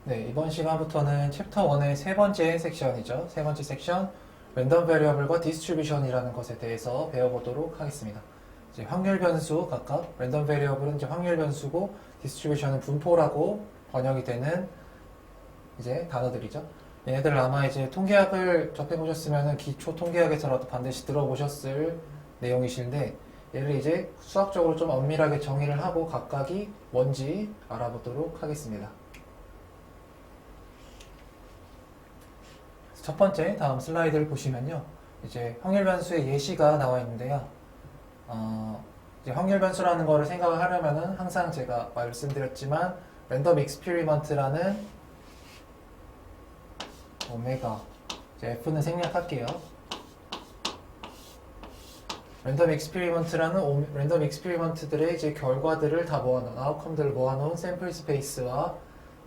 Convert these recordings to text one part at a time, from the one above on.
네, 이번 시간부터는 챕터 1의 세 번째 섹션이죠. 세 번째 섹션, 랜덤 베리어블과 디스트리뷰션이라는 것에 대해서 배워보도록 하겠습니다. 이제 확률 변수 각각, 랜덤 베리어블은 이제 확률 변수고, 디스트리뷰션은 분포라고 번역이 되는 이제 단어들이죠. 얘네들 아마 이제 통계학을 접해보셨으면 기초 통계학에서라도 반드시 들어보셨을 내용이신데, 얘를 이제 수학적으로 좀 엄밀하게 정의를 하고 각각이 뭔지 알아보도록 하겠습니다. 첫 번째, 다음 슬라이드를 보시면요. 이제 확률 변수의 예시가 나와 있는데요. 이제 확률 변수라는 거를 생각을 하려면은 항상 제가 말씀드렸지만 랜덤 익스피리먼트라는 오메가, 이제 F는 생략할게요. 랜덤 익스피리먼트들의 이제 결과들을 다 모아놓은, 아웃컴들을 모아놓은 샘플 스페이스와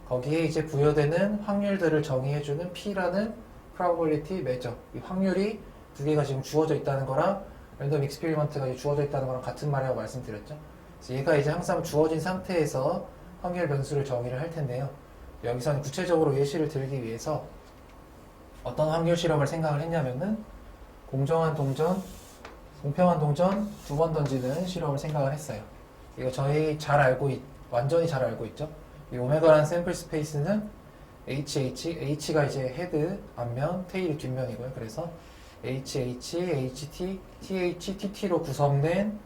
거기에 이제 부여되는 확률들을 정의해주는 P라는 probability measure. 이 확률이 두 개가 지금 주어져 있다는 거랑 랜덤 익스피리먼트가 주어져 있다는 거랑 같은 말이라고 말씀드렸죠. 그래서 얘가 이제 항상 주어진 상태에서 확률 변수를 정의를 할 텐데요. 여기서는 구체적으로 예시를 들기 위해서 어떤 확률 실험을 생각을 했냐면은 공정한 동전, 공평한 동전 두 번 던지는 실험을 생각을 했어요. 이거 저희 완전히 잘 알고 있죠. 이 오메가라는 샘플 스페이스는 H가 이제 헤드, 앞면, 테일이 뒷면이고요. 그래서 HT, TT로 구성된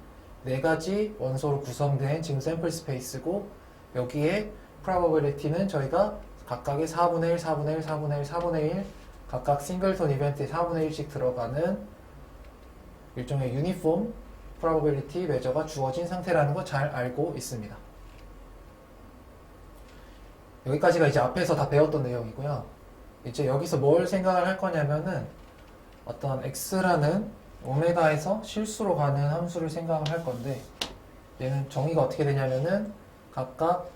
네 가지 원소로 구성된 지금 샘플 스페이스고, 여기에 probability는 저희가 각각의 4분의 1, 4분의 1, 4분의 1, 4분의 1 각각 싱글톤 이벤트에 4분의 1씩 들어가는 일종의 유니폼 probability measure가 주어진 상태라는 거 잘 알고 있습니다. 여기까지가 이제 앞에서 다 배웠던 내용이고요. 이제 여기서 뭘 생각을 할 거냐면은 어떤 x라는 오메가에서 실수로 가는 함수를 생각을 할 건데, 얘는 정의가 어떻게 되냐면은 각각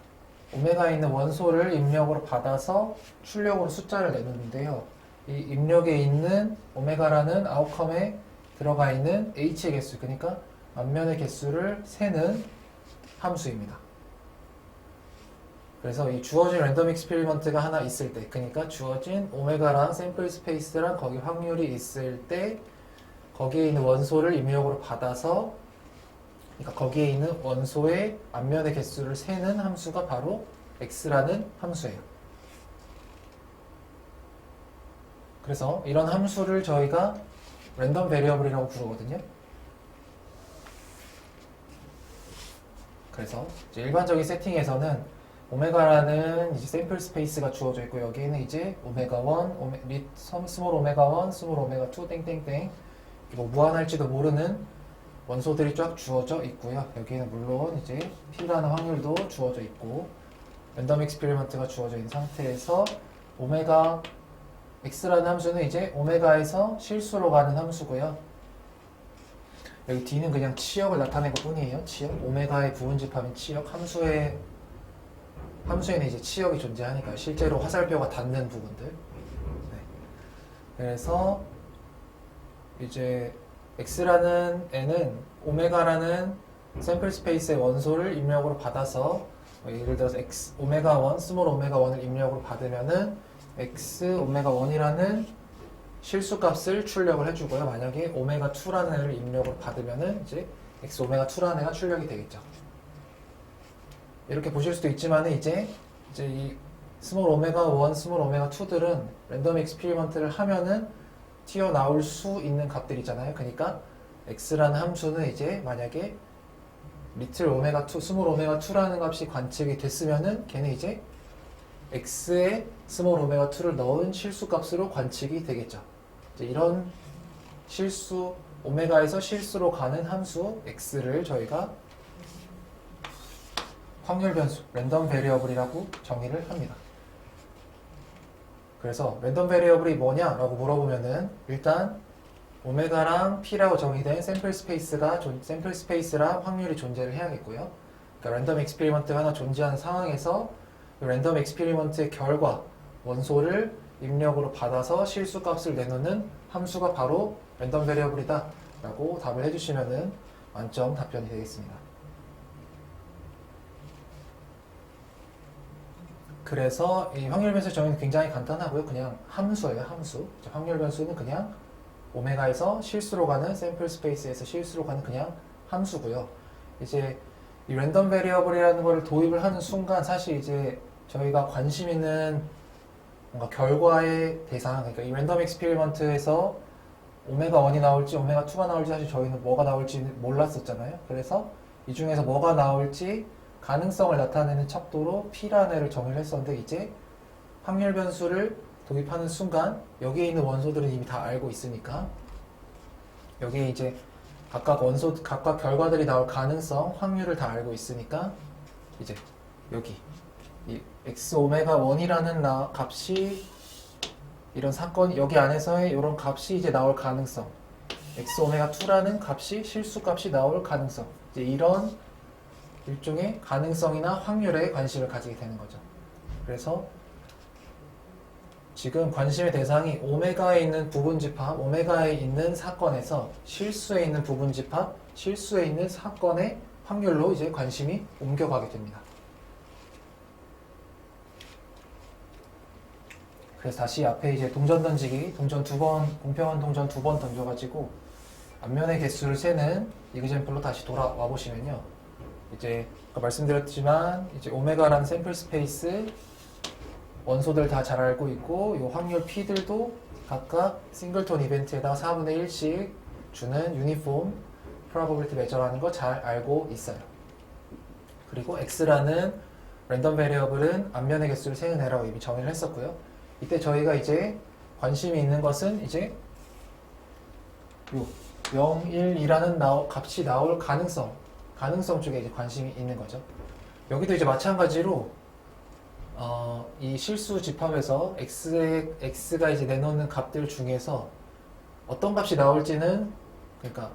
오메가에 있는 원소를 입력으로 받아서 출력으로 숫자를 내놓는데요. 이 입력에 있는 오메가라는 아웃컴에 들어가 있는 h의 개수, 그러니까 앞면의 개수를 세는 함수입니다. 그래서 이 주어진 랜덤 익스페리먼트가 하나 있을 때, 그러니까 주어진 오메가랑 샘플 스페이스랑 거기 확률이 있을 때 거기에 있는 원소를 입력으로 받아서, 그러니까 거기에 있는 원소의 앞면의 개수를 세는 함수가 바로 x라는 함수예요. 그래서 이런 함수를 저희가 랜덤 베리어블이라고 부르거든요. 그래서 이제 일반적인 세팅에서는 오메가라는 이제 샘플 스페이스가 주어져 있고, 여기에는 이제 오메가1, 스몰 오메가1, 스몰 오메가2 땡땡땡 뭐 무한할지도 모르는 원소들이 쫙 주어져 있고요. 여기에는 물론 이제 P라는 확률도 주어져 있고, 랜덤 익스페리먼트가 주어져 있는 상태에서 오메가 X라는 함수는 이제 오메가에서 실수로 가는 함수고요. 여기 D는 그냥 치역을 나타낸 것 뿐이에요. 치역. 오메가의 부분집합인 치역. 함수에는 이제 치역이 존재하니까 실제로 화살표가 닿는 부분들. 네. 그래서 이제 X라는 애는 오메가라는 샘플 스페이스의 원소를 입력으로 받아서, 예를 들어서 오메가1, 스몰 오메가1을 입력으로 받으면은 X 오메가1이라는 실수값을 출력을 해주고요. 만약에 오메가2라는 애를 입력으로 받으면은 이제 X 오메가2라는 애가 출력이 되겠죠. 이렇게 보실 수도 있지만 이제 이 스몰 오메가 1, 스몰 오메가 2들은 랜덤 익스피리먼트를 하면은 튀어나올 수 있는 값들이잖아요. 그러니까 x라는 함수는 이제 만약에 리틀 오메가 2, 스몰 오메가 2라는 값이 관측이 됐으면은 걔는 이제 x에 스몰 오메가 2를 넣은 실수 값으로 관측이 되겠죠. 이제 이런 실수, 오메가에서 실수로 가는 함수 x를 저희가 확률 변수, 랜덤 베리어블이라고 정의를 합니다. 그래서 랜덤 베리어블이 뭐냐라고 물어보면은 일단 오메가랑 P라고 정의된 샘플 스페이스랑 확률이 존재를 해야겠고요. 그러니까 랜덤 익스페리먼트가 하나 존재하는 상황에서 랜덤 익스페리먼트의 결과, 원소를 입력으로 받아서 실수값을 내놓는 함수가 바로 랜덤 베리어블이다 라고 답을 해주시면은 만점 답변이 되겠습니다. 그래서 이 확률 변수 정의는 굉장히 간단하고요. 그냥 함수예요, 함수. 확률 변수는 그냥 오메가에서 실수로 가는 샘플 스페이스에서 실수로 가는 그냥 함수고요. 이제 이 랜덤 베리어블이라는 걸 도입을 하는 순간 사실 이제 저희가 관심 있는 뭔가 결과의 대상, 그러니까 이 랜덤 익스피리먼트에서 오메가 1이 나올지 오메가 2가 나올지 사실 저희는 뭐가 나올지 몰랐었잖아요. 그래서 이 중에서 뭐가 나올지 가능성을 나타내는 척도로 P라는 애를 정의를 했었는데 이제 확률 변수를 도입하는 순간 여기에 있는 원소들은 이미 다 알고 있으니까 여기에 이제 각각 결과들이 나올 가능성, 확률을 다 알고 있으니까 이제 여기 이 x 오메가 1이라는 값이 이런 사건 여기 안에서의 이런 값이 이제 나올 가능성, x 오메가 2라는 값이 실수 값이 나올 가능성, 이제 이런 일종의 가능성이나 확률에 관심을 가지게 되는 거죠. 그래서 지금 관심의 대상이 오메가에 있는 부분집합, 오메가에 있는 사건에서 실수에 있는 부분집합, 실수에 있는 사건의 확률로 이제 관심이 옮겨가게 됩니다. 그래서 다시 앞에 이제 동전 던지기, 동전 두 번, 공평한 동전 두 번 던져가지고 앞면의 개수를 세는 이그젬플로 다시 돌아와 보시면요. 이제 아까 말씀드렸지만 이제 오메가라는 샘플 스페이스 원소들 다 잘 알고 있고 이 확률 P들도 각각 싱글톤 이벤트에다가 4분의 1씩 주는 유니폼 프로버빌리티 메저라는 거 잘 알고 있어요. 그리고 X라는 랜덤 베리어블은 앞면의 개수를 세는 애라고 이미 정의를 했었고요. 이때 저희가 이제 관심이 있는 것은 이제 요 0, 1이라는 값이 나올 가능성 쪽에 이제 관심이 있는 거죠. 여기도 이제 마찬가지로 이 실수 집합에서 x가 이제 내놓는 값들 중에서 어떤 값이 나올지는, 그러니까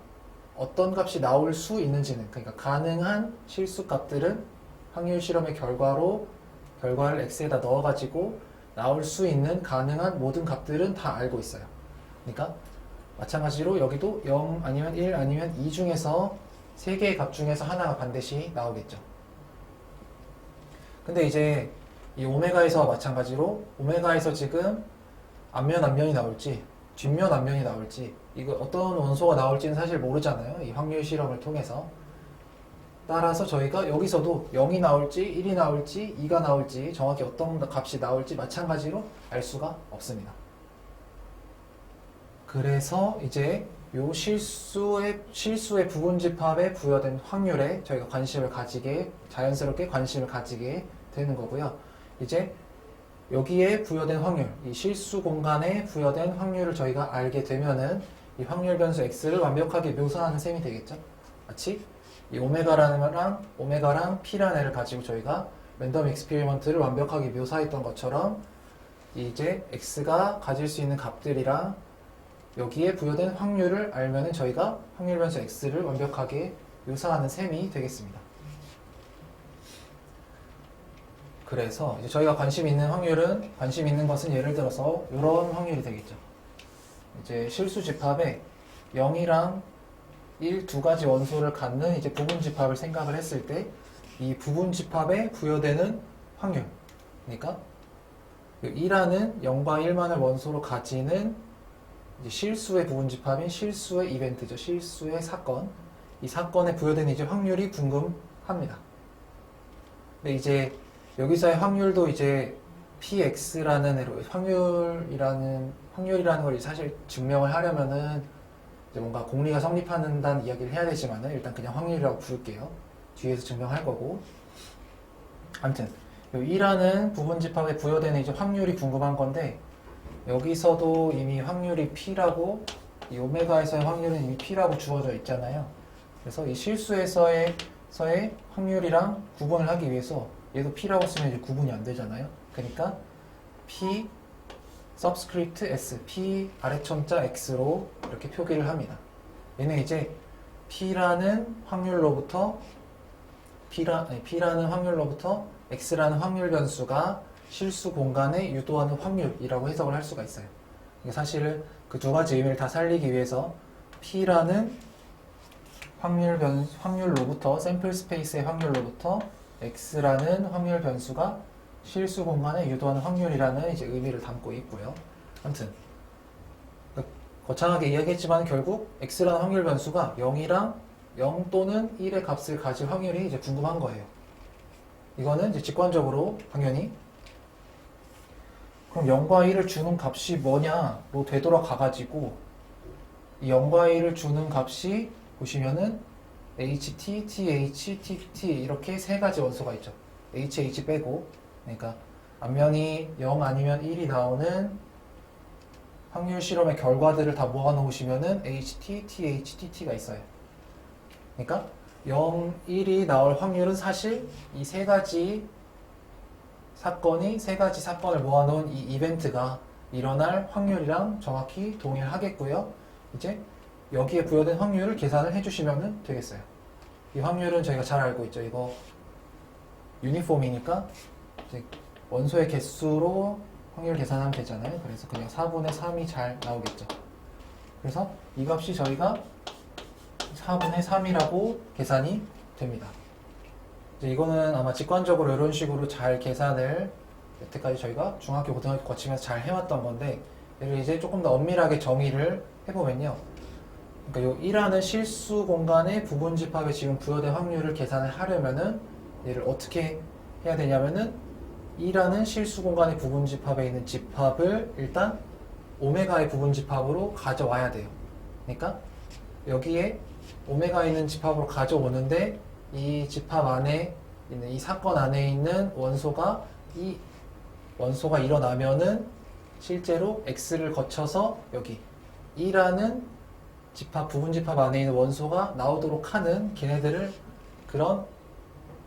어떤 값이 나올 수 있는지는, 그러니까 가능한 실수 값들은 확률 실험의 결과를 x에다 넣어가지고 나올 수 있는 가능한 모든 값들은 다 알고 있어요. 그러니까 마찬가지로 여기도 0 아니면 1 아니면 2 중에서 3개의 값 중에서 하나가 반드시 나오겠죠. 근데 이제 이 오메가에서 마찬가지로 오메가에서 지금 앞면이 나올지 뒷면 앞면이 나올지 이거 어떤 원소가 나올지는 사실 모르잖아요. 이 확률 실험을 통해서. 따라서 저희가 여기서도 0이 나올지 1이 나올지 2가 나올지 정확히 어떤 값이 나올지 마찬가지로 알 수가 없습니다. 그래서 이제 요 실수의 부분집합에 부여된 확률에 저희가 자연스럽게 관심을 가지게 되는 거고요. 이제 여기에 부여된 확률, 이 실수 공간에 부여된 확률을 저희가 알게 되면은 이 확률 변수 x를 완벽하게 묘사하는 셈이 되겠죠. 마치 이 오메가랑 P라는 애를 가지고 저희가 랜덤 익스피리먼트를 완벽하게 묘사했던 것처럼 이제 x가 가질 수 있는 값들이랑 여기에 부여된 확률을 알면은 저희가 확률 변수 x를 완벽하게 묘사하는 셈이 되겠습니다. 그래서 이제 저희가 관심 있는 것은 예를 들어서 이런 확률이 되겠죠. 이제 실수 집합에 0이랑 1 두 가지 원소를 갖는 이제 부분 집합을 생각을 했을 때 이 부분 집합에 부여되는 확률, 그러니까 2라는 0과 1만을 원소로 가지는 이제 실수의 부분 집합인 실수의 이벤트죠. 실수의 사건. 이 사건에 부여되는 이제 확률이 궁금합니다. 근데 이제 여기서의 확률도 이제 px라는 애로 확률이라는 걸 사실 증명을 하려면은 이제 뭔가 공리가 성립한다는 이야기를 해야 되지만은 일단 그냥 확률이라고 부를게요. 뒤에서 증명할 거고. 아무튼 이 2라는 부분 집합에 부여되는 이제 확률이 궁금한 건데 여기서도 이미 확률이 p라고 이 오메가에서의 확률은 이미 p라고 주어져 있잖아요. 그래서 이 실수에서의 확률이랑 구분을 하기 위해서 얘도 p라고 쓰면 이제 구분이 안 되잖아요. 그러니까 p subscript s, p 아래첨자 x로 이렇게 표기를 합니다. 얘는 이제 p라는 확률로부터 x라는 확률 변수가 실수 공간에 유도하는 확률이라고 해석을 할 수가 있어요. 사실 그 두 가지 의미를 다 살리기 위해서 p라는 확률로부터 샘플 스페이스의 확률로부터 x라는 확률 변수가 실수 공간에 유도하는 확률이라는 이제 의미를 담고 있고요. 아무튼 거창하게 이야기했지만 결국 x라는 확률 변수가 0이랑 0 또는 1의 값을 가질 확률이 이제 궁금한 거예요. 이거는 이제 직관적으로 당연히 그럼 0과 1을 주는 값이 뭐냐로 되돌아가가지고 이 0과 1을 주는 값이 보시면은 ht, th, tt 이렇게 세 가지 원소가 있죠. h 빼고 그러니까 앞면이 0 아니면 1이 나오는 확률 실험의 결과들을 다 모아놓으시면은 ht, th, tt가 있어요. 그러니까 0, 1이 나올 확률은 사실 이 세 가지 세 가지 사건을 모아놓은 이 이벤트가 일어날 확률이랑 정확히 동일하겠고요. 이제 여기에 부여된 확률을 계산을 해주시면 되겠어요. 이 확률은 저희가 잘 알고 있죠. 이거 유니폼이니까 이제 원소의 개수로 확률 계산하면 되잖아요. 그래서 그냥 4분의 3이 잘 나오겠죠. 그래서 이 값이 저희가 4분의 3이라고 계산이 됩니다. 이제 이거는 아마 직관적으로 이런 식으로 잘 계산을 여태까지 저희가 중학교, 고등학교 거치면서 잘 해왔던 건데 얘를 이제 조금 더 엄밀하게 정의를 해보면요. 그러니까 이 1하는 실수 공간의 부분 집합에 지금 부여된 확률을 계산을 하려면은 얘를 어떻게 해야 되냐면은 2라는 실수 공간의 부분 집합에 있는 집합을 일단 오메가의 부분 집합으로 가져와야 돼요. 그러니까 여기에 오메가 있는 집합으로 가져오는데 이 집합 안에 있는 이 사건 안에 있는 원소가 일어나면은 실제로 x를 거쳐서 여기 2라는 집합 부분 집합 안에 있는 원소가 나오도록 하는 걔네들을 그런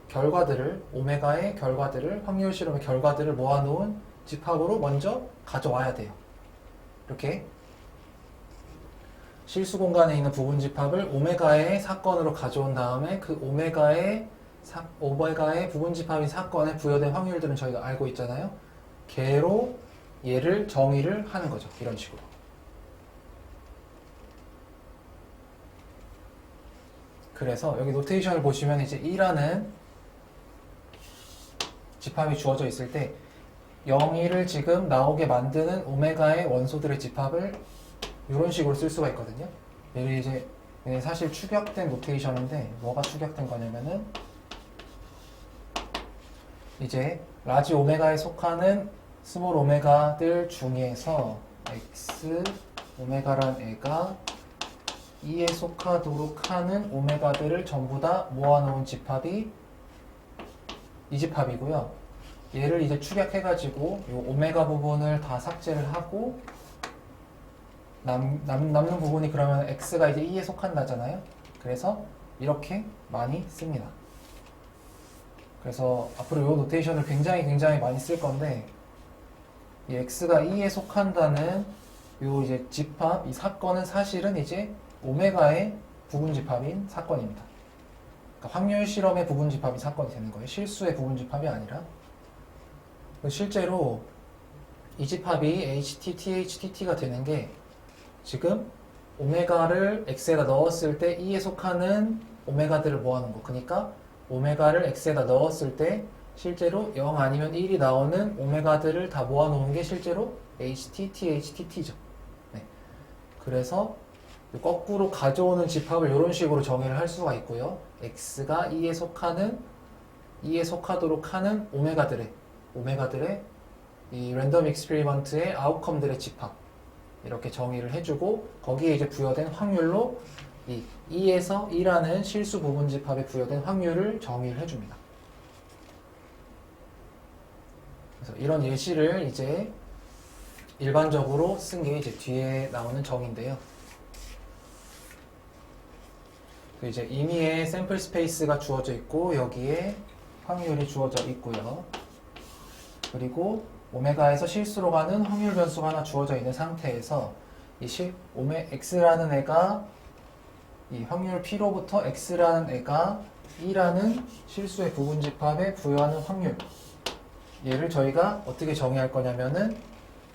결과들을 오메가의 결과들을 확률 실험의 결과들을 모아놓은 집합으로 먼저 가져와야 돼요. 이렇게 실수 공간에 있는 부분 집합을 오메가의 사건으로 가져온 다음에 그 오메가의 부분 집합인 사건에 부여된 확률들은 저희가 알고 있잖아요. 걔로 얘를 정의를 하는 거죠. 이런 식으로. 그래서 여기 노테이션을 보시면 이제 2라는 집합이 주어져 있을 때 0, 1을 지금 나오게 만드는 오메가의 원소들의 집합을 이런 식으로 쓸 수가 있거든요. 얘를 이제 사실 축약된 노테이션인데 뭐가 축약된 거냐면은 이제 라지 오메가에 속하는 스몰 오메가들 중에서 x 오메가란 애가 2에 속하도록 하는 오메가들을 전부 다 모아놓은 집합이 이 집합이고요. 얘를 이제 축약해가지고 이 오메가 부분을 다 삭제를 하고 남는 부분이 그러면 x가 이제 2에 속한다잖아요. 그래서 이렇게 많이 씁니다. 그래서 앞으로 이 노테이션을 굉장히 많이 쓸 건데 이 x가 2에 속한다는 이 이제 집합, 이 사건은 사실은 이제 오메가의 부분 집합인 사건입니다. 그러니까 확률 실험의 부분 집합이 사건이 되는 거예요. 실수의 부분 집합이 아니라. 실제로 이 집합이 HT, TH, TT가 되는 게 지금 오메가를 x에다 넣었을 때 2에 속하는 오메가들을 모아놓은 거. 그러니까 오메가를 x에다 넣었을 때 실제로 0 아니면 1이 나오는 오메가들을 다 모아놓은 게 실제로 HT, TH, TT죠. 네. 그래서 거꾸로 가져오는 집합을 이런 식으로 정의를 할 수가 있고요. x가 2에 속하도록 하는 오메가들의 이 랜덤 익스페리먼트의 아웃컴들의 집합 이렇게 정의를 해주고 거기에 이제 부여된 확률로 이 2에서 2라는 실수 부분 집합에 부여된 확률을 정의를 해줍니다. 그래서 이런 예시를 이제 일반적으로 쓴 게 이제 뒤에 나오는 정의인데요. 이제 임의의 샘플 스페이스가 주어져 있고 여기에 확률이 주어져 있고요. 그리고 오메가에서 실수로 가는 확률 변수가 하나 주어져 있는 상태에서 이 x라는 애가 이 확률 p로부터 x라는 애가 2라는 실수의 부분 집합에 부여하는 확률 얘를 저희가 어떻게 정의할 거냐면은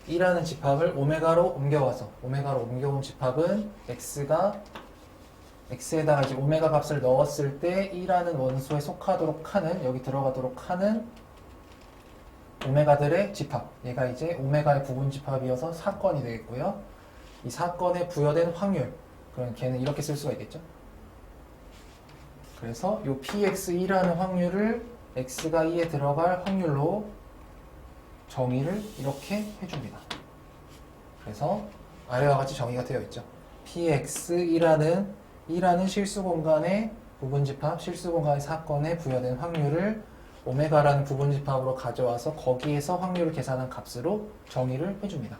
2라는 집합을 오메가로 옮겨온 집합은 x에다가 이제 오메가 값을 넣었을 때 2라는 원소에 속하도록 하는 여기 들어가도록 하는 오메가들의 집합. 얘가 이제 오메가의 부분 집합이어서 사건이 되겠고요. 이 사건에 부여된 확률. 그럼 걔는 이렇게 쓸 수가 있겠죠. 그래서 이 px2라는 확률을 x가 2에 들어갈 확률로 정의를 이렇게 해줍니다. 그래서 아래와 같이 정의가 되어 있죠. px2라는 실수 공간의 부분 집합, 실수 공간의 사건에 부여된 확률을 오메가라는 부분 집합으로 가져와서 거기에서 확률을 계산한 값으로 정의를 해줍니다.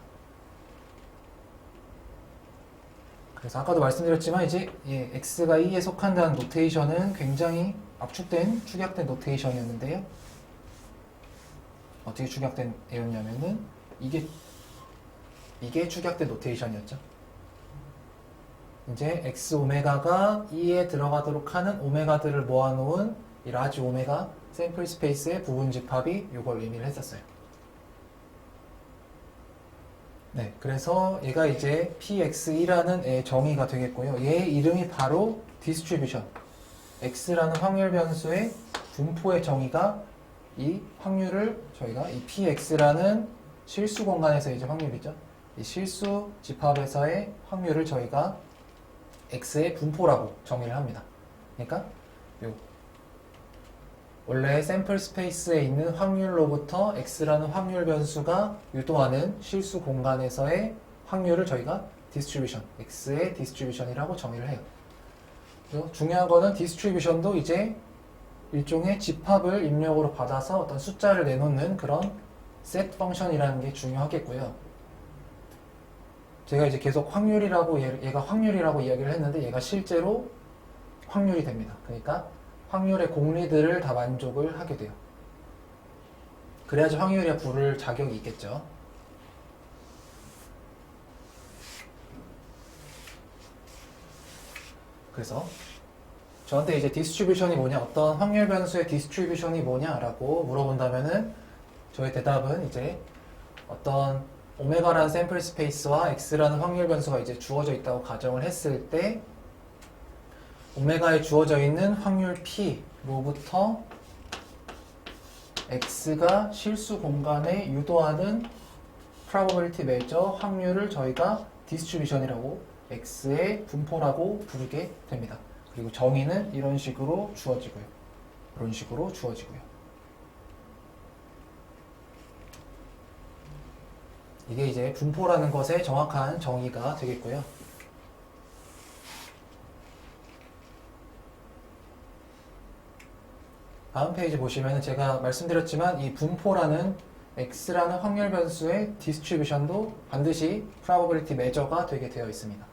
그래서 아까도 말씀드렸지만 이제 x가 2에 속한다는 노테이션은 굉장히 압축된, 축약된 노테이션이었는데요. 어떻게 축약된 애였냐면은 이게 축약된 노테이션이었죠. 이제 x 오메가가 2에 들어가도록 하는 오메가들을 모아놓은 이 라지 오메가 샘플 스페이스의 부분 집합이 이걸 의미를 했었어요. 네, 그래서 얘가 이제 px2라는 애 정의가 되겠고요. 얘의 이름이 바로 디스트리뷰션. x라는 확률 변수의 분포의 정의가 이 확률을 저희가 이 px라는 실수 공간에서 이제 확률이죠. 이 실수 집합에서의 확률을 저희가 x의 분포라고 정의를 합니다. 그러니까 원래 샘플 스페이스에 있는 확률로부터 x라는 확률 변수가 유도하는 실수 공간에서의 확률을 저희가 디스트리뷰션, x의 디스트리뷰션이라고 정의를 해요. 그리고 중요한 거는 디스트리뷰션도 이제 일종의 집합을 입력으로 받아서 어떤 숫자를 내놓는 그런 set 펑션이라는 게 중요하겠고요. 제가 이제 계속 확률이라고 얘가 확률이라고 이야기를 했는데 얘가 실제로 확률이 됩니다. 그러니까 확률의 공리들을 다 만족을 하게 돼요. 그래야지 확률이야 부를 자격이 있겠죠. 그래서 저한테 이제 디스트리뷰션이 뭐냐, 어떤 확률 변수의 디스트리뷰션이 뭐냐라고 물어본다면은 저의 대답은 이제 어떤 오메가라는 샘플 스페이스와 x라는 확률 변수가 이제 주어져 있다고 가정을 했을 때 오메가에 주어져 있는 확률 p로부터 x가 실수 공간에 유도하는 probability measure 확률을 저희가 디스트리뷰션이라고 x의 분포라고 부르게 됩니다. 그리고 정의는 이런 식으로 주어지고요. 이런 식으로 주어지고요. 이게 이제 분포라는 것의 정확한 정의가 되겠고요. 다음 페이지 보시면 제가 말씀드렸지만 이 분포라는 x라는 확률 변수의 디스트리뷰션도 반드시 probability measure가 되게 되어 있습니다.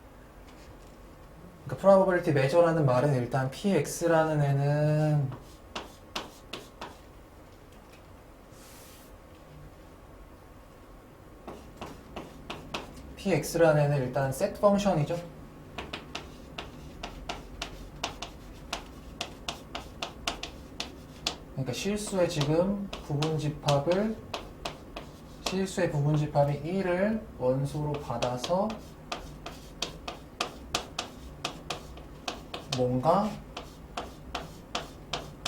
그러니까 probability measure라는 말은 일단 px라는 애는 일단 set 펑션이죠. 그러니까 실수의 부분 집합이 1을 원소로 받아서 뭔가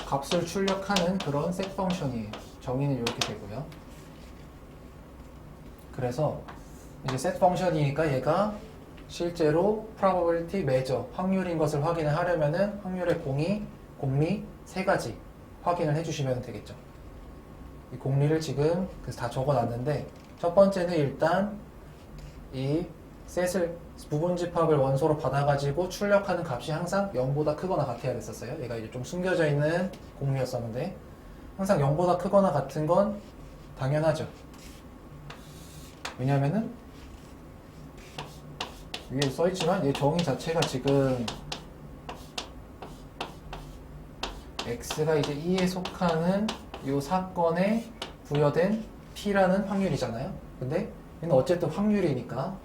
값을 출력하는 그런 set 펑션이에요. 정의는 이렇게 되고요. 그래서 이제 set 펑션이니까 얘가 실제로 probability measure, 확률인 것을 확인을 하려면은 확률의 공리 세 가지 확인을 해주시면 되겠죠. 이 공리를 지금 그래서 다 적어놨는데 첫 번째는 일단 이 셋을 부분 집합을 원소로 받아가지고 출력하는 값이 항상 0보다 크거나 같아야 됐었어요. 얘가 이제 좀 숨겨져 있는 공리였었는데 항상 0보다 크거나 같은 건 당연하죠. 왜냐면은 위에 써있지만 얘 정의 자체가 지금 x가 이제 2에 속하는 이 사건에 부여된 p라는 확률이잖아요. 근데 얘는 어쨌든 확률이니까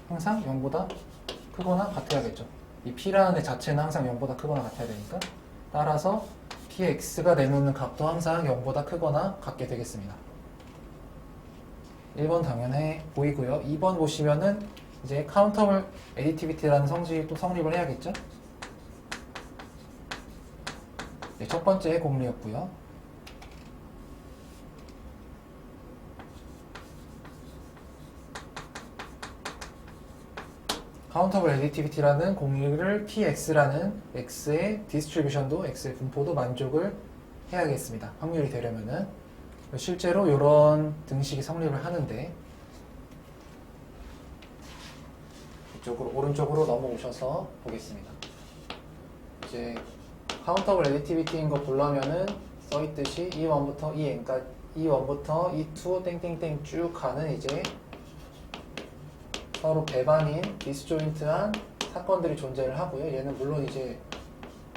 항상 0보다 크거나 같아야겠죠. 이 p라는 애 자체는 항상 0보다 크거나 같아야 되니까 따라서 px가 내놓는 값도 항상 0보다 크거나 같게 되겠습니다. 1번 당연해 보이고요. 2번 보시면은 이제 카운터블 에디티비티라는 성질이 또 성립을 해야겠죠. 네, 첫 번째 공리였고요. 카운터블 애디티비티라는 공식을 px라는 x의 디스트리뷰션도 x의 분포도 만족을 해야겠습니다. 확률이 되려면은. 실제로 이런 등식이 성립을 하는데, 이쪽으로 오른쪽으로 넘어오셔서 보겠습니다. 이제 카운터블 애디티비티인 거 보려면은 써있듯이 E1부터 En까지, E1부터 E2 땡땡땡 쭉 가는 이제 서로 배반인 디스조인트한 사건들이 존재를 하고요. 얘는 물론 이제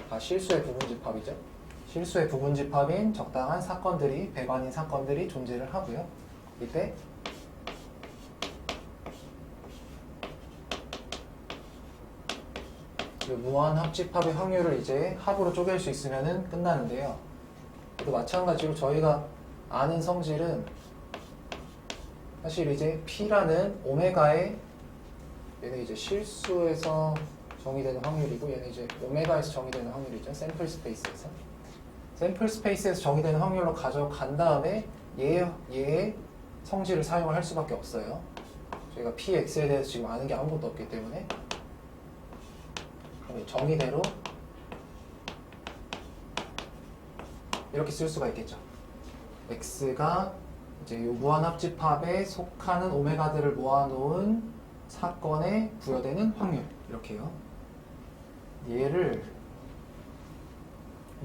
다 실수의 부분집합이죠. 실수의 부분집합인 적당한 사건들이, 배반인 사건들이 존재를 하고요. 이때 무한 합집합의 확률을 이제 합으로 쪼갤 수 있으면 끝나는데요. 또 마찬가지로 저희가 아는 성질은 사실 이제 P라는 오메가의, 얘는 이제 실수에서 정의되는 확률이고, 얘는 이제 오메가에서 정의되는 확률이죠. 샘플 스페이스에서. 샘플 스페이스에서 정의되는 확률로 가져간 다음에 얘의 성질을 사용을 할 수밖에 없어요. 저희가 Px에 대해서 지금 아는 게 아무것도 없기 때문에 정의대로 이렇게 쓸 수가 있겠죠. X가 이제 이 무한합집합에 속하는 오메가들을 모아놓은 사건에 부여되는 확률, 이렇게요. 얘를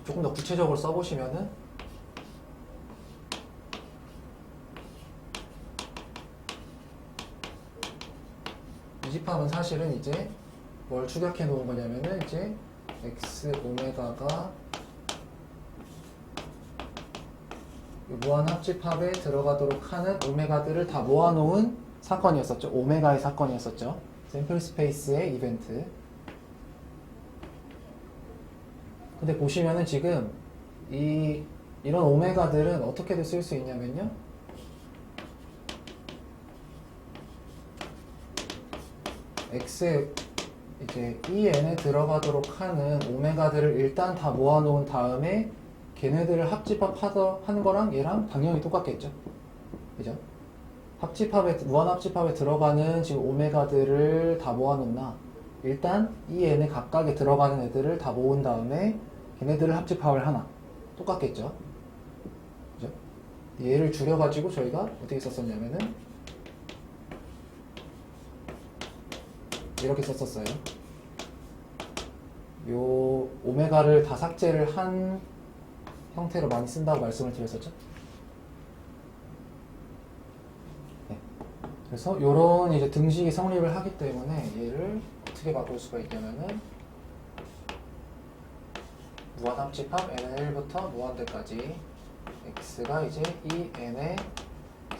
조금 더 구체적으로 써보시면은 이 집합은 사실은 이제 뭘 추격해 놓은 거냐면은 이제 X 오메가가 무한 합집합에 들어가도록 하는 오메가들을 다 모아놓은 사건이었었죠. 오메가의 사건이었었죠. 샘플 스페이스의 이벤트. 근데 보시면은 지금 이런 오메가들은 어떻게든 쓸 수 있냐면요. X에 이제 EN에 들어가도록 하는 오메가들을 일단 다 모아놓은 다음에 걔네들을 합집합하는 거랑 얘랑 당연히 똑같겠죠. 그죠? 무한 합집합에 들어가는 지금 오메가들을 다 모아놓나, 일단 EN에 각각에 들어가는 애들을 다 모은 다음에 걔네들을 합집합을 하나, 똑같겠죠. 그죠? 얘를 줄여가지고 저희가 어떻게 썼었냐면은 이렇게 썼었어요. 요 오메가를 다 삭제를 한 형태로 많이 쓴다고 말씀을 드렸었죠. 네. 그래서 요런 이제 등식이 성립을 하기 때문에 얘를 어떻게 바꿀 수가 있냐면은 무한합집합 n1부터 무한대까지 x가 이제 이 n에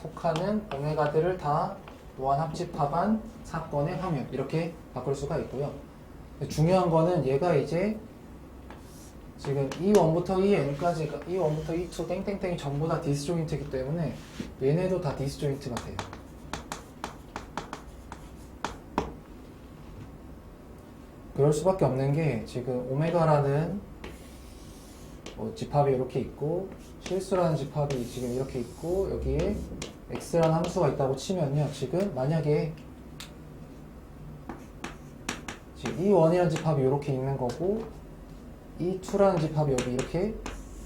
속하는 오메가들을 다 무한합집합한 사건의 확률, 이렇게 바꿀 수가 있고요. 중요한 거는 얘가 이제 지금 E1부터 EN까지가 E1부터 E2 땡땡땡이 전부 다 디스조인트이기 때문에 얘네도 다 디스조인트가 돼요. 그럴 수밖에 없는 게 지금 오메가라는 집합이 이렇게 있고 실수라는 집합이 지금 이렇게 있고 여기에 x라는 함수가 있다고 치면요. 지금 만약에 지금 E1이라는 집합이 이렇게 있는 거고 E2라는 집합이 여기 이렇게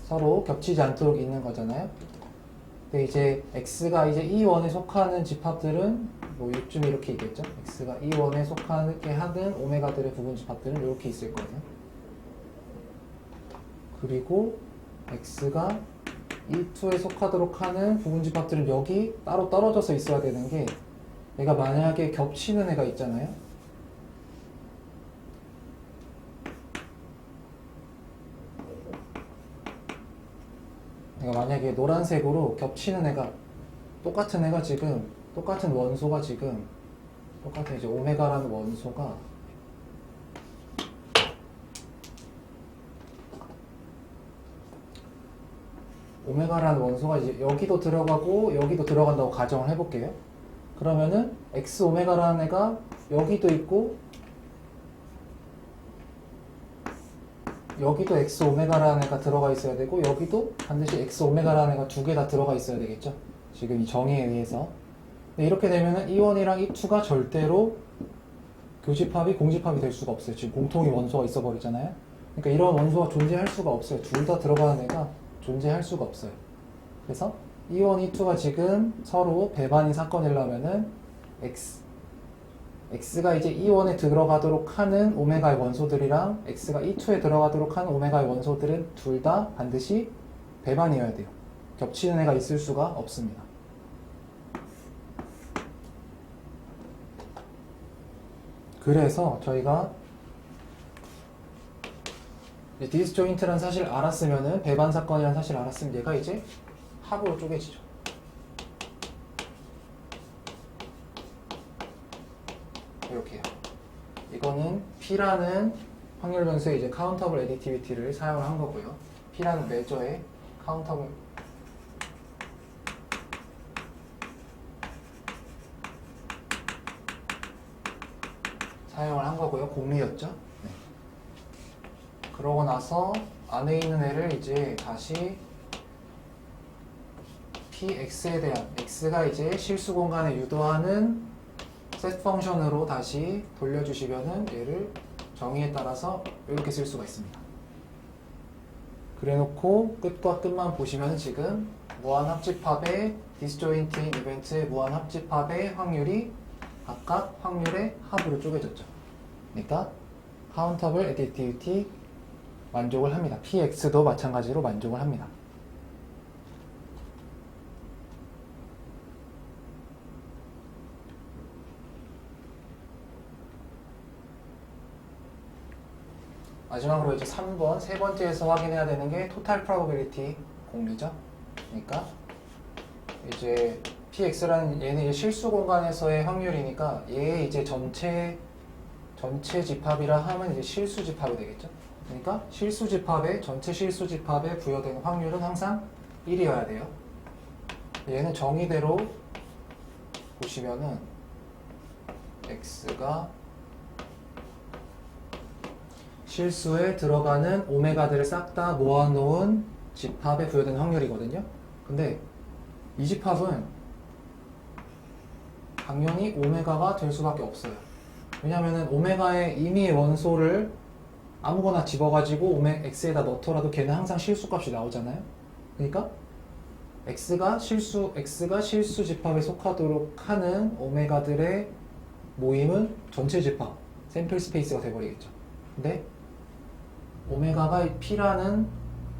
서로 겹치지 않도록 있는 거잖아요. 근데 이제 x가 이제 E1에 속하는 집합들은 뭐 요쯤 이렇게 있겠죠. x가 E1에 속하게 하는 오메가들의 부분 집합들은 이렇게 있을 거예요. 그리고 x가 E2에 속하도록 하는 부분 집합들은 여기 따로 떨어져서 있어야 되는 게, 얘가 만약에 겹치는 애가 있잖아요. 그러니까 만약에 노란색으로 겹치는 애가 똑같은 애가 지금 똑같은 원소가 지금 똑같은 이제 오메가라는 원소가 오메가라는 원소가 이제 여기도 들어가고 여기도 들어간다고 가정을 해볼게요. 그러면은 x 오메가라는 애가 여기도 있고 여기도 x 오메가라는 애가 들어가 있어야 되고 여기도 반드시 x 오메가라는 애가 두 개 다 들어가 있어야 되겠죠. 지금 이 정의에 의해서. 근데 이렇게 되면은 E1이랑 E2가 절대로 교집합이 공집합이 될 수가 없어요. 지금 공통의 원소가 있어 버리잖아요. 그러니까 이런 원소가 존재할 수가 없어요. 둘 다 들어가는 애가 존재할 수가 없어요. 그래서 E1, E2가 지금 서로 배반인 사건이라면은 X가 이제 E1에 들어가도록 하는 오메가의 원소들이랑 X가 E2에 들어가도록 하는 오메가의 원소들은 둘 다 반드시 배반이어야 돼요. 겹치는 애가 있을 수가 없습니다. 그래서 저희가 디스조인트란 사실 알았으면은 배반 사건이란 사실 알았으면 얘가 이제 합으로 쪼개지죠. 이렇게요. 이거는 P라는 확률 변수의 이제 카운터블 애디티비티를 사용을 한 거고요. P라는 메저의 카운터블 사용을 한 거고요. 공리였죠. 네. 그러고 나서 안에 있는 애를 이제 다시 Px에 대한 X가 이제 실수 공간에 유도하는 셋 펑션으로 다시 돌려주시면은 얘를 정의에 따라서 이렇게 쓸 수가 있습니다. 그래놓고 끝과 끝만 보시면 지금 무한합집합의 디스조인트인 이벤트의 무한합집합의 확률이 각각 확률의 합으로 쪼개졌죠. 그러니까 카운터블 애디티비티 만족을 합니다. Px도 마찬가지로 만족을 합니다. 마지막으로 이제 3번, 세 번째에서 확인해야 되는 게 토탈 프로버빌리티 공리죠. 그러니까 이제 Px라는 얘는 이제 실수 공간에서의 확률이니까 얘 이제 전체 집합이라 하면 이제 실수 집합이 되겠죠. 그러니까 실수 집합에 전체 실수 집합에 부여되는 확률은 항상 1이어야 돼요. 얘는 정의대로 보시면은 X가 실수에 들어가는 오메가들을 싹 다 모아놓은 집합에 부여되는 확률이거든요. 근데 이 집합은 당연히 오메가가 될 수밖에 없어요. 왜냐면은 오메가의 임의의 원소를 아무거나 집어가지고 X에다 넣더라도 걔는 항상 실수값이 나오잖아요. 그러니까 X가 실수 집합에 속하도록 하는 오메가들의 모임은 전체 집합, 샘플 스페이스가 돼버리겠죠. 근데 오메가가 P라는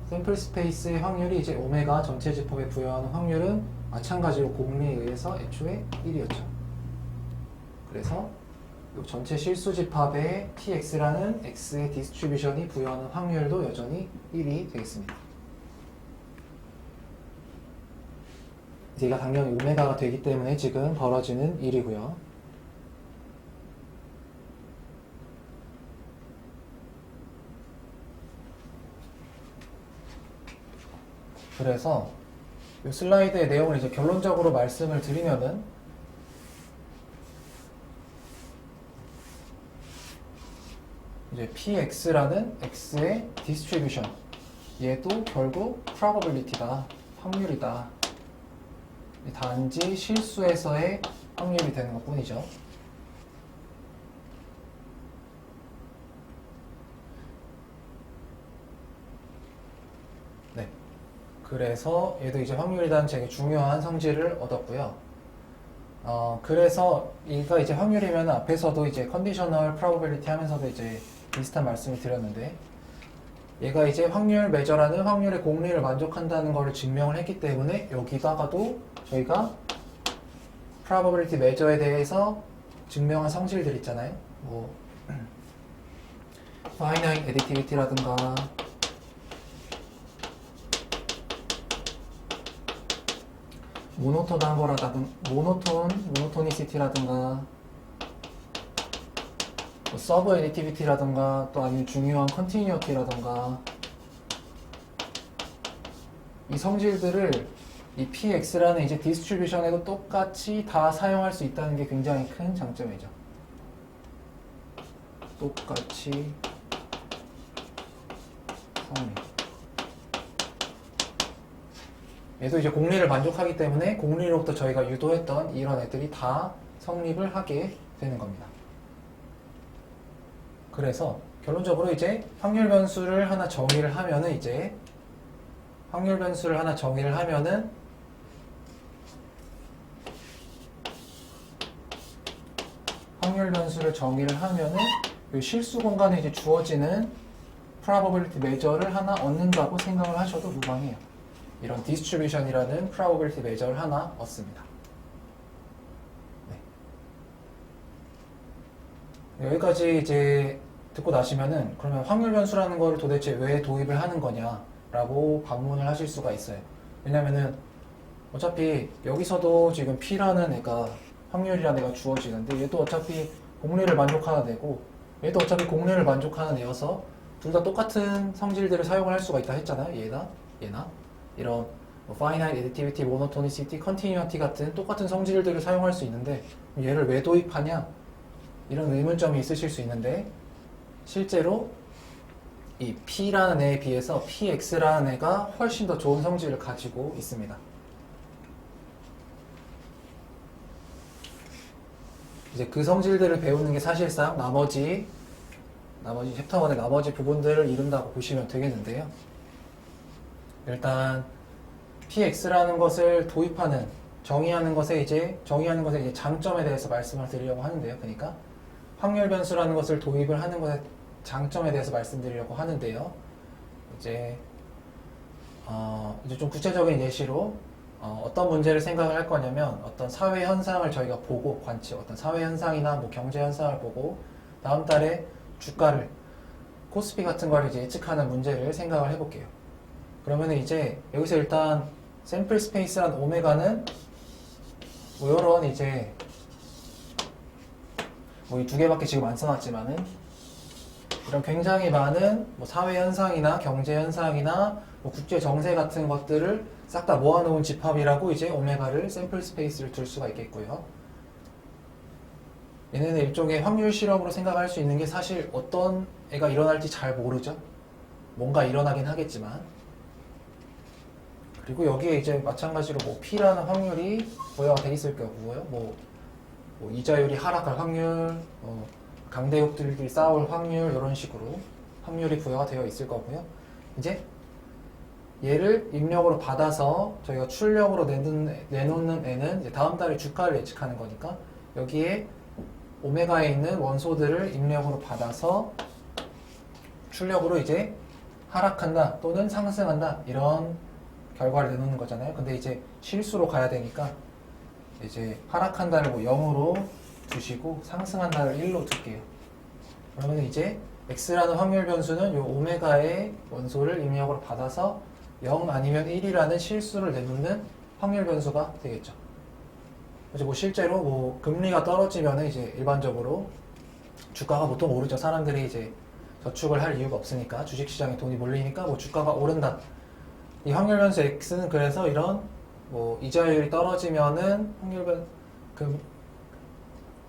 샘플 스페이스의 확률이 이제 오메가 전체 집합에 부여하는 확률은 마찬가지로 공리에 의해서 애초에 1이었죠. 그래서 이 전체 실수 집합에 Px라는 X의 디스트리뷰션이 부여하는 확률도 여전히 1이 되겠습니다. 얘가 당연히 오메가가 되기 때문에 지금 벌어지는 일이고요. 그래서 이 슬라이드의 내용을 이제 결론적으로 말씀을 드리면은 이제 Px라는 X의 디스트리뷰션 얘도 결국 probability다, 확률이다. 단지 실수에서의 확률이 되는 것 뿐이죠. 네. 그래서 얘도 이제 확률이라는 되게 중요한 성질을 얻었고요. 그래서 얘가 이제 확률이면 앞에서도 이제 컨디셔널 프로버빌리티 하면서도 이제 비슷한 말씀을 드렸는데 얘가 이제 확률 메저라는 확률의 공리를 만족한다는 것을 증명을 했기 때문에 여기다가도 저희가 probability measure에 대해서 증명한 성질들 있잖아요. 뭐 finite additivity라든가 모노톤한 거라든가 모노토니시티라든가 뭐 서브 애디티비티라든가 또 아니면 중요한 컨티뉴어티라든가 이 성질들을 이 PX라는 이제 디스트리뷰션에도 똑같이 다 사용할 수 있다는 게 굉장히 큰 장점이죠. 똑같이 성립. 얘도 이제 공리를 만족하기 때문에 공리로부터 저희가 유도했던 이런 애들이 다 성립을 하게 되는 겁니다. 그래서 결론적으로 이제 확률 변수를 하나 정의를 하면은 확률 변수를 하나 정의를 하면은 이 실수 공간에 이제 주어지는 probability measure를 하나 얻는다고 생각을 하셔도 무방해요. 이런 distribution이라는 probability measure를 하나 얻습니다. 네. 여기까지 이제 듣고 나시면은 그러면 확률 변수라는 거를 도대체 왜 도입을 하는 거냐라고 반문을 하실 수가 있어요. 왜냐면은 어차피 여기서도 지금 P라는 애가 확률이라는 애가 주어지는데 얘도 어차피 공리를 만족하는 애고 얘도 어차피 공리를 만족하는 애여서 둘 다 똑같은 성질들을 사용을 할 수가 있다 했잖아요. 얘나 이런 finite, additivity, monotonicity, continuity 같은 똑같은 성질들을 사용할 수 있는데 얘를 왜 도입하냐 이런 의문점이 있으실 수 있는데 실제로 이 P라는 애에 비해서 PX라는 애가 훨씬 더 좋은 성질을 가지고 있습니다. 이제 그 성질들을 배우는 게 사실상 나머지 챕터 1의 나머지 부분들을 이룬다고 보시면 되겠는데요. 일단 PX라는 것을 정의하는 것의 이제 장점에 대해서 말씀을 드리려고 하는데요. 그러니까 확률 변수라는 것을 도입을 하는 것의 장점에 대해서 말씀드리려고 하는데요. 이제 좀 구체적인 예시로 어떤 문제를 생각을 할 거냐면 어떤 사회 현상을 저희가 보고 어떤 사회 현상이나 뭐 경제 현상을 보고 다음 달에 주가를 코스피 같은 걸 이제 예측하는 문제를 생각을 해볼게요. 그러면 이제 여기서 일단 샘플 스페이스란 오메가는 뭐 이런 이제 뭐 이 두 개밖에 지금 안 써놨지만은 이런 굉장히 많은 뭐 사회 현상이나 경제 현상이나 뭐 국제 정세 같은 것들을 싹 다 모아놓은 집합이라고 이제 오메가를 샘플 스페이스를 둘 수가 있겠고요. 얘네는 일종의 확률 실험으로 생각할 수 있는 게 사실 어떤 애가 일어날지 잘 모르죠. 뭔가 일어나긴 하겠지만. 그리고 여기에 이제 마찬가지로 뭐 P라는 확률이 부여가 돼 있을 거고요. 뭐 이자율이 하락할 확률, 강대국들끼리 싸울 확률 이런 식으로 확률이 부여가 되어 있을 거고요. 이제 얘를 입력으로 받아서 저희가 출력으로 내놓는 애는 이제 다음 달에 주가를 예측하는 거니까 여기에 오메가에 있는 원소들을 입력으로 받아서 출력으로 이제 하락한다 또는 상승한다 이런 결과를 내놓는 거잖아요. 근데 이제 실수로 가야 되니까 이제 하락한다를 뭐 0으로 두시고 상승한다를 1로 둘게요. 그러면 이제 X라는 확률 변수는 이 오메가의 원소를 입력으로 받아서 0 아니면 1이라는 실수를 내놓는 확률 변수가 되겠죠. 이제 뭐 실제로 뭐 금리가 떨어지면은 이제 일반적으로 주가가 보통 오르죠. 사람들이 이제 저축을 할 이유가 없으니까 주식시장에 돈이 몰리니까 뭐 주가가 오른다. 이 확률 변수 X는 그래서 이런 뭐 이자율이 떨어지면은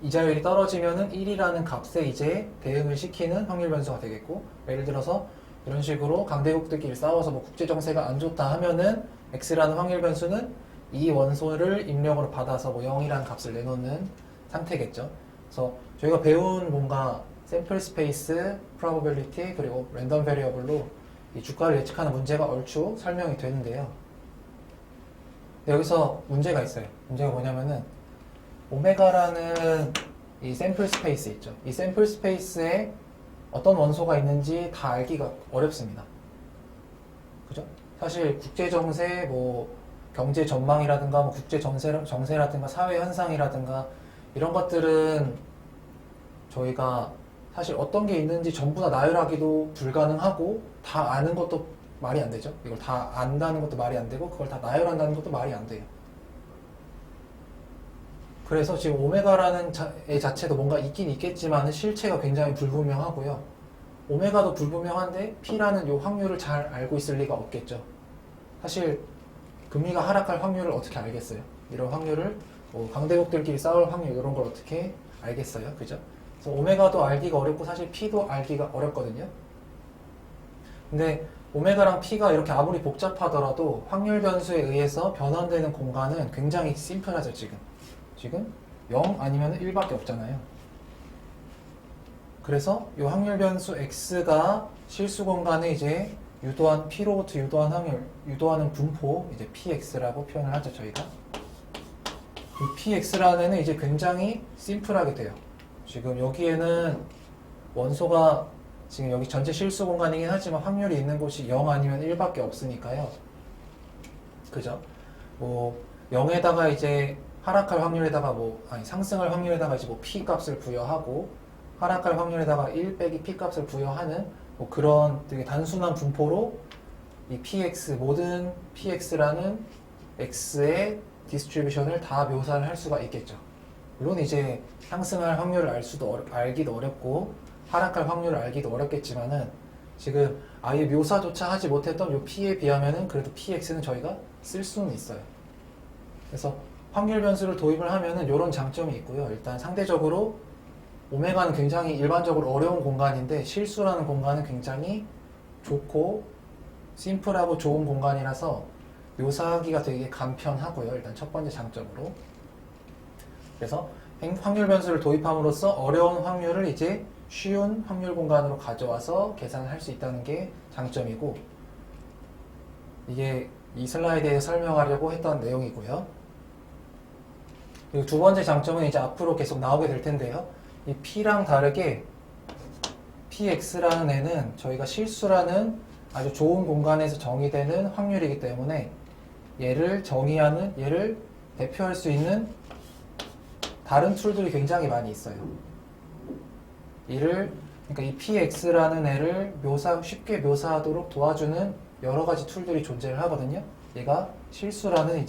이자율이 떨어지면은 1이라는 값에 이제 대응을 시키는 확률 변수가 되겠고, 예를 들어서 이런 식으로 강대국들끼리 싸워서 뭐 국제 정세가 안 좋다 하면은 X라는 확률 변수는 이 원소를 입력으로 받아서 뭐 0이라는 값을 내놓는 상태겠죠. 그래서 저희가 배운 뭔가 샘플 스페이스, 프로버빌리티 그리고 랜덤 베리어블로 이 주가를 예측하는 문제가 얼추 설명이 되는데요. 여기서 문제가 있어요. 문제가 뭐냐면은 오메가라는 이 샘플 스페이스 있죠. 이 샘플 스페이스에 어떤 원소가 있는지 다 알기가 어렵습니다. 그죠? 사실 국제 정세, 뭐 경제 전망이라든가, 뭐 국제 정세라든가, 사회 현상이라든가 이런 것들은 저희가 사실 어떤 게 있는지 전부 다 나열하기도 불가능하고 다 아는 것도 말이 안 되죠. 이걸 다 안다는 것도 말이 안 되고 그걸 다 나열한다는 것도 말이 안 돼요. 그래서 지금 오메가라는 애 자체도 뭔가 있긴 있겠지만 실체가 굉장히 불분명하고요. 오메가도 불분명한데 P라는 이 확률을 잘 알고 있을 리가 없겠죠. 사실 금리가 하락할 확률을 어떻게 알겠어요? 이런 확률을 뭐 강대국들끼리 싸울 확률 이런 걸 어떻게 알겠어요? 그죠? 그래서 오메가도 알기가 어렵고 사실 P도 알기가 어렵거든요. 근데 오메가랑 P가 이렇게 아무리 복잡하더라도 확률 변수에 의해서 변환되는 공간은 굉장히 심플하죠. 지금 0 아니면 1밖에 없잖아요. 그래서 이 확률 변수 x가 실수 공간에 이제 유도한 p로부터 유도한 확률, 유도하는 분포 이제 px라고 표현을 하죠 저희가. 이 px라는 애는 이제 굉장히 심플하게 돼요. 지금 여기에는 원소가 지금 여기 전체 실수 공간이긴 하지만 확률이 있는 곳이 0 아니면 1밖에 없으니까요. 그죠? 뭐 0에다가 이제 하락할 확률에다가 상승할 확률에다가 이제 뭐 p 값을 부여하고 하락할 확률에다가 1 빼기 p 값을 부여하는 뭐 그런 되게 단순한 분포로 이 px 모든 px라는 x의 디스트리뷰션을 다 묘사를 할 수가 있겠죠. 물론 이제 상승할 확률을 알기도 어렵고 하락할 확률을 알기도 어렵겠지만은 지금 아예 묘사조차 하지 못했던 이 p에 비하면은 그래도 px는 저희가 쓸 수는 있어요. 그래서 확률 변수를 도입을 하면은 이런 장점이 있고요. 일단 상대적으로 오메가는 굉장히 일반적으로 어려운 공간인데 실수라는 공간은 굉장히 좋고 심플하고 좋은 공간이라서 묘사하기가 되게 간편하고요. 일단 첫 번째 장점으로. 그래서 확률 변수를 도입함으로써 어려운 확률을 이제 쉬운 확률 공간으로 가져와서 계산을 할 수 있다는 게 장점이고, 이게 이 슬라이드에 설명하려고 했던 내용이고요. 그리고 두 번째 장점은 이제 앞으로 계속 나오게 될 텐데요. 이 P랑 다르게 PX라는 애는 저희가 실수라는 아주 좋은 공간에서 정의되는 확률이기 때문에 얘를 대표할 수 있는 다른 툴들이 굉장히 많이 있어요. 그러니까 이 PX라는 애를 쉽게 묘사하도록 도와주는 여러 가지 툴들이 존재를 하거든요. 얘가 실수라는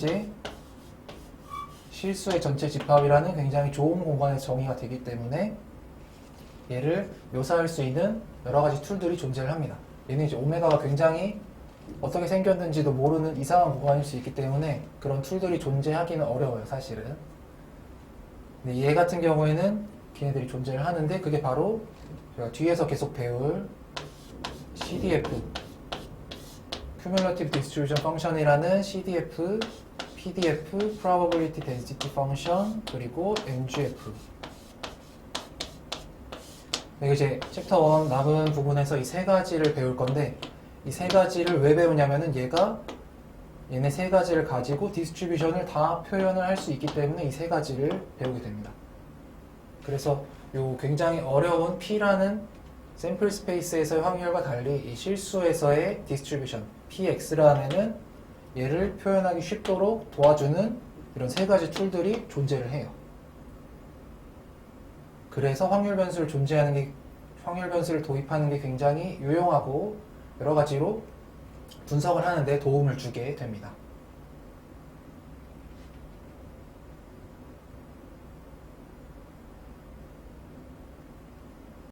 실수의 전체 집합이라는 굉장히 좋은 공간에서 정의가 되기 때문에 얘를 묘사할 수 있는 여러 가지 툴들이 존재를 합니다. 얘는 이제 오메가가 굉장히 어떻게 생겼는지도 모르는 이상한 공간일 수 있기 때문에 그런 툴들이 존재하기는 어려워요, 사실은. 근데 얘 같은 경우에는 걔네들이 존재를 하는데 그게 바로 제가 뒤에서 계속 배울 CDF Cumulative Distribution Function이라는 CDF, PDF, Probability Density Function, 그리고 MGF. 그리고 이제 챕터 1 남은 부분에서 이 세 가지를 배울 건데, 이 세 가지를 왜 배우냐면은 얘네 세 가지를 가지고 디스트리뷰션을 다 표현을 할 수 있기 때문에 이 세 가지를 배우게 됩니다. 그래서 요 굉장히 어려운 P라는 샘플 스페이스에서의 확률과 달리 이 실수에서의 디스트리뷰션 PX라는 애는 얘를 표현하기 쉽도록 도와주는 이런 세 가지 툴들이 존재를 해요. 그래서 확률 변수를 도입하는 게 굉장히 유용하고 여러 가지로 분석을 하는 데 도움을 주게 됩니다.